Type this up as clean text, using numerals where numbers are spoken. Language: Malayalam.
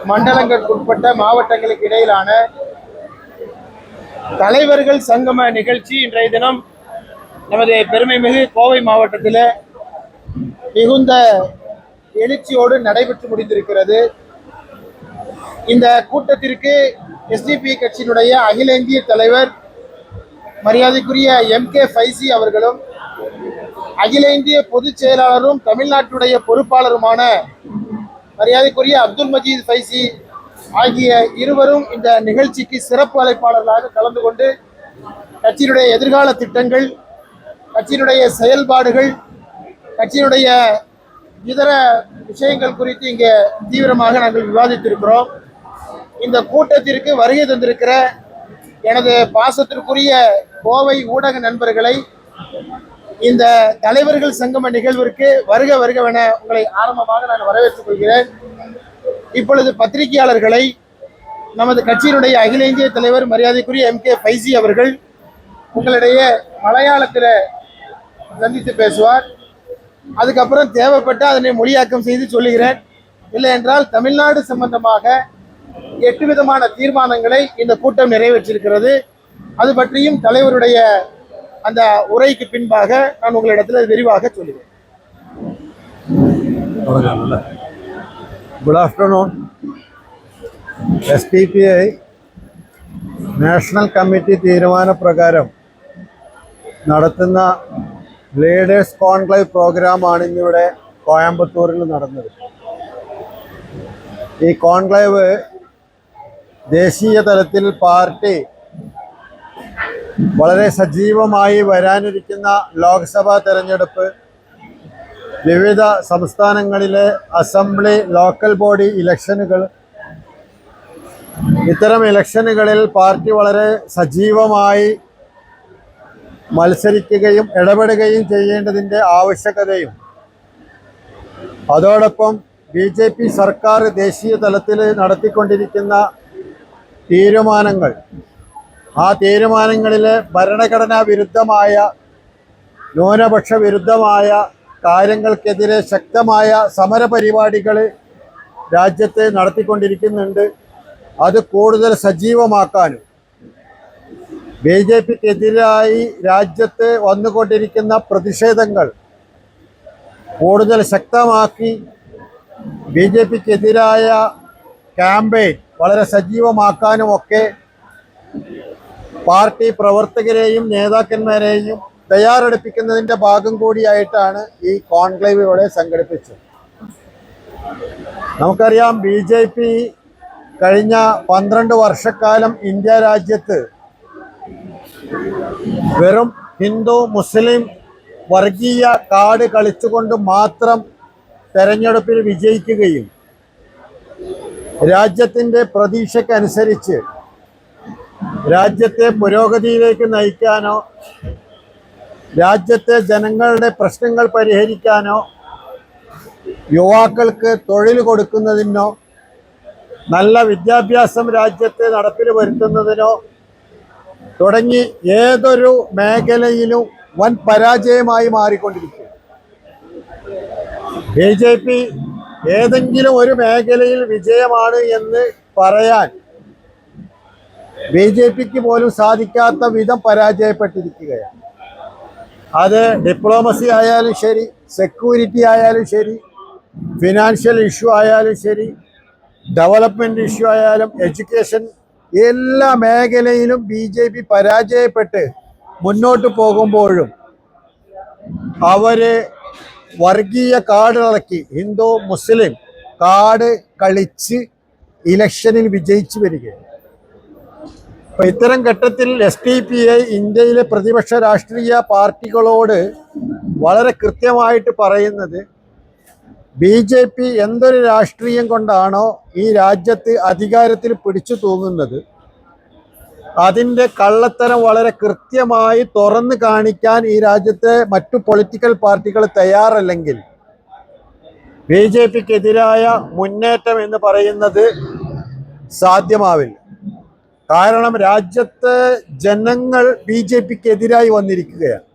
மண்டலங்களுக்குட்பட்ட மாவட்டங்களுக்கு இடையிலான தலைவர்கள் சங்கம நிகழ்ச்சி இன்றைய தினம் நமது பெருமைமிகு கோவை மாவட்டத்தில் மிகுந்த எழுச்சியோடு நடைபெற்று முடிந்திருக்கிறது. இந்த கூட்டத்திற்கு எஸ்டிபி கட்சியினுடைய அகில இந்திய தலைவர் மரியாதைக்குரிய எம்.கே. ஃபைசி அவர்களும், அகில இந்திய பொதுச் செயலாளரும் தமிழ்நாட்டுடைய பொறுப்பாளருமான மரியாதைக்குரிய அப்துல் மஜீத் ஃபைசி ஆகிய இருவரும் இந்த நிகழ்ச்சிக்கு சிறப்பு அழைப்பாளர்களாக கலந்து கொண்டு கட்சியினுடைய எதிர்கால திட்டங்கள், கட்சியினுடைய செயல்பாடுகள், கட்சியினுடைய இதர விஷயங்கள் குறித்து இங்கே தீவிரமாக நாங்கள் விவாதித்திருக்கிறோம். இந்த கூட்டத்திற்கு வருகை தந்திருக்கிற எனது பாசத்திற்குரிய கோவை ஊடக நண்பர்களை இந்த தலைவர்கள் சங்கம நிகழ்விற்கு வருக வருகவென உங்களை ஆரம்பமாக நான் வரவேற்றுக் கொள்கிறேன். இப்பொழுது பத்திரிகையாளர்களை நமது கட்சியினுடைய அகில இந்திய தலைவர் மரியாதைக்குரிய எம்.கே. ஃபைசி அவர்கள் உங்களிடையே மலையாளத்தில் சந்தித்து பேசுவார். அதுக்கப்புறம் தேவைப்பட்டு அதனை மொழியாக்கம் செய்து சொல்லுகிறேன். இல்லை என்றால் தமிழ்நாடு சம்பந்தமாக 8 விதமான தீர்மானங்களை இந்த கூட்டம் நிறைவேற்றிருக்கிறது. அது பற்றியும் தலைவருடைய அந்த உரைக்கு பின்பாக நான் உங்களிடத்தில் விரிவாக சொல்லுவேன். Good afternoon. STPI national committee തീരുമാനപ്രകാരം നടത്തുന്ന ലീഡേഴ്സ് കോൺക്ലേവ് പ്രോഗ്രാമാണ് ഇന്നിവിടെ കോയമ്പത്തൂരിൽ നടന്നത്. ഈ കോൺക്ലേവ് ദേശീയ തലത്തിൽ പാർട്ടി വളരെ സജീവമായി വരാനിരിക്കുന്ന ലോക്സഭാ തെരഞ്ഞെടുപ്പ്, വിവിധ സംസ്ഥാനങ്ങളിലെ അസംബ്ലി, ലോക്കൽ ബോഡി ഇലക്ഷനുകൾ, ഇത്തരം ഇലക്ഷനുകളിൽ പാർട്ടി വളരെ സജീവമായി മത്സരിക്കുകയും ഇടപെടുകയും ചെയ്യേണ്ടതിൻ്റെ ആവശ്യകതയും, അതോടൊപ്പം BJP സർക്കാർ ദേശീയ തലത്തിൽ നടത്തിക്കൊണ്ടിരിക്കുന്ന തീരുമാനങ്ങൾ, ആ തീരുമാനങ്ങളിലെ ഭരണഘടനാ വിരുദ്ധമായ, ന്യൂനപക്ഷ വിരുദ്ധമായ കാര്യങ്ങൾക്കെതിരെ ശക്തമായ സമരപരിപാടികൾ രാജ്യത്ത് നടത്തിക്കൊണ്ടിരിക്കുന്നുണ്ട്. അത് കൂടുതൽ സജീവമാക്കാനും BJPക്കെതിരായി രാജ്യത്ത് വന്നുകൊണ്ടിരിക്കുന്ന പ്രതിഷേധങ്ങൾ കൂടുതൽ ശക്തമാക്കി BJPക്കെതിരായ ക്യാമ്പയിൻ വളരെ സജീവമാക്കാനുമൊക്കെ പാർട്ടി പ്രവർത്തകരെയും നേതാക്കന്മാരെയും തയ്യാറെടുപ്പിക്കുന്നതിൻ്റെ ഭാഗം കൂടിയായിട്ടാണ് ഈ കോൺക്ലേവ് ഇവിടെ സംഘടിപ്പിച്ചത്. നമുക്കറിയാം, BJP കഴിഞ്ഞ 12 വർഷക്കാലം ഇന്ത്യ രാജ്യത്ത് വെറും ഹിന്ദു മുസ്ലിം വർഗീയ കാർഡ് കളിച്ചുകൊണ്ട് മാത്രം തെരഞ്ഞെടുപ്പിൽ വിജയിക്കുകയും രാജ്യത്തിൻ്റെ പ്രതീക്ഷയ്ക്കനുസരിച്ച് രാജ്യത്തെ പുരോഗതിയിലേക്ക് നയിക്കാനോ, രാജ്യത്തെ ജനങ്ങളുടെ പ്രശ്നങ്ങൾ പരിഹരിക്കാനോ, യുവാക്കൾക്ക് തൊഴിൽ കൊടുക്കുന്നതിനോ, നല്ല വിദ്യാഭ്യാസം രാജ്യത്തെ നടപ്പിൽ വരുത്തുന്നതിനോ തുടങ്ങി ഏതൊരു മേഖലയിലും വൻ പരാജയമായി മാറിക്കൊണ്ടിരിക്കും. BJP ഏതെങ്കിലും ഒരു മേഖലയിൽ വിജയമാണ് എന്ന് പറയാൻ BJPക്ക് പോലും സാധിക്കാത്ത വിധം പരാജയപ്പെട്ടിരിക്കുകയാണ്. അത് ഡിപ്ലോമസി ആയാലും ശരി, സെക്യൂരിറ്റി ആയാലും ശരി, ഫിനാൻഷ്യൽ ഇഷ്യൂ ആയാലും ശരി, ഡെവലപ്മെൻറ്റ് ഇഷ്യൂ ആയാലും, എഡ്യൂക്കേഷൻ, എല്ലാ മേഖലയിലും BJP പരാജയപ്പെട്ട് മുന്നോട്ട് പോകുമ്പോഴും അവർ വർഗീയ കാർഡ് ഇളക്കി ഹിന്ദു മുസ്ലിം കാർഡ് കളിച്ച് ഇലക്ഷനിൽ വിജയിച്ചു വരികയാണ്. അപ്പോൾ ഇത്തരം ഘട്ടത്തിൽ STPI ഇന്ത്യയിലെ പ്രതിപക്ഷ രാഷ്ട്രീയ പാർട്ടികളോട് വളരെ കൃത്യമായിട്ട് പറയുന്നത്, BJP എന്തൊരു രാഷ്ട്രീയം കൊണ്ടാണോ ഈ രാജ്യത്ത് അധികാരത്തിൽ പിടിച്ചു തൂങ്ങുന്നത്, അതിൻ്റെ കള്ളത്തരം വളരെ കൃത്യമായി തുറന്നു കാണിക്കാൻ ഈ രാജ്യത്തെ മറ്റു പൊളിറ്റിക്കൽ പാർട്ടികൾ തയ്യാറല്ലെങ്കിൽ BJPക്കെതിരായ മുന്നേറ്റം എന്ന് പറയുന്നത് സാധ്യമാവില്ല. കാരണം രാജ്യത്തെ ജനങ്ങൾ BJPക്കെതിരായി വന്നിരിക്കുകയാണ്.